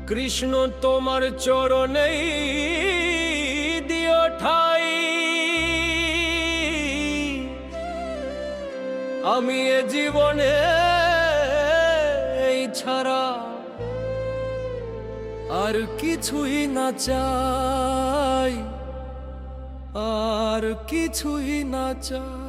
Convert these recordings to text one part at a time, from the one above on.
কৃষ্ণ তোমার চরণেই দিও ঠাই, আমি এ জীবনে এই ছাড়া আর কিছুই না চাই, আর কিছুই না চাই।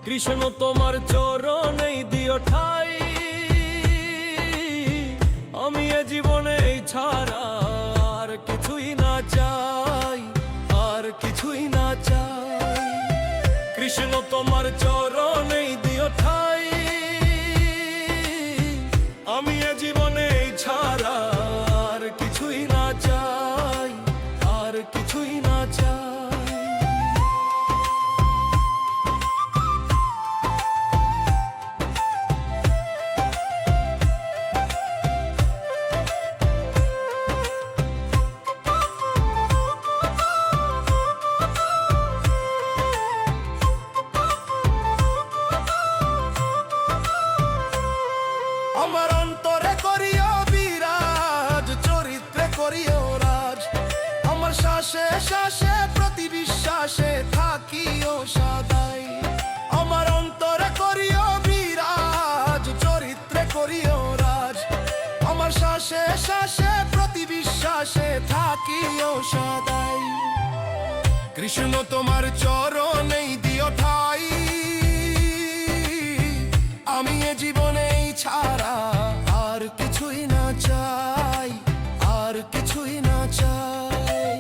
কৃষ্ণ তোমার চরণেই দিও ঠাই, আমি এ জীবনে এই ছাড়া আর কিছুই না চাই, আর কিছুই না চাই। কৃষ্ণ তোমার চরণেই দিও ঠাই, আমি এ জীবনে এই ছাড়া আর কিছুই না চাই, আর কিছুই না চাই। আমার অন্তরে করিও বিরাজ, চরিত্রে করিও রাজ, আমার শ্বাসে শ্বাসে প্রতি বিশ্বাসে থাকিও সদাই। আমার অন্তরে করিও বিরাজ, চরিত্রে করিও রাজ, আমার শ্বাসে শ্বাসে প্রতি বিশ্বাসে থাকিও সদাই। কৃষ্ণ তোমার চরণেই দিও ঠাই, আমি এ জীবনে ছাড়া আর কিছুই না চাই, আর কিছুই না চাই।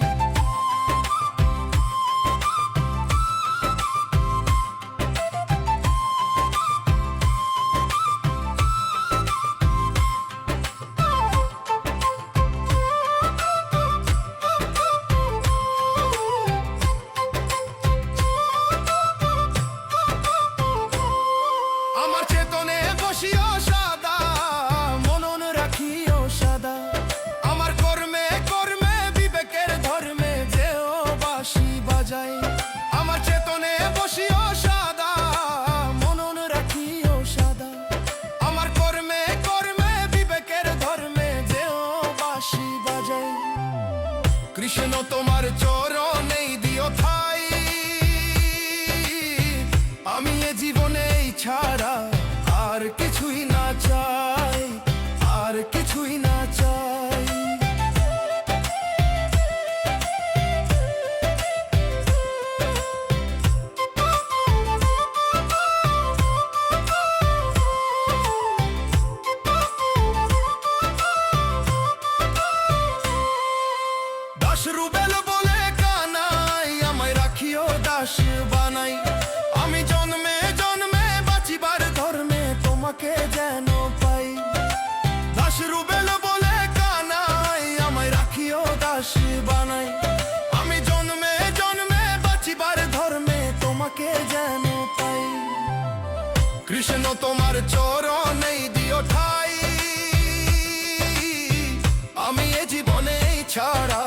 আমার চেতনে বসিও সদা, মনন রাখিও সদা, আমার কর্মে কর্মে বিবেকের ধর্মে যেও বাঁশি বাজাই। আমার চেতনে বসিও সদা, মনন রাখিও সদা, আমার কর্মে কর্মে বিবেকের ধর্মে যেও বাঁশি বাজাই। কৃষ্ণ তোমার চরণেই দিও ঠাই, আমি এ জীবনে ছাড়া আর কিছুই না চাই, আর কিছুই না চাই। দাস রুবেল বলে কানাই, আমায় রাখিও দাস বানাই। আমি জন্মে জন্মে বাঁচিবার ধর্মে তোমাকে যেন পাই। দাস রুবেল বলে কানাই, আমায় রাখিও দাস বানাই। আমি জন্মে জন্মে বাঁচিবার ধর্মে তোমাকে যেন পাই। কৃষ্ণ তোমার চরণেই দিও ঠাই, আমি এ জীবনে ছাড়া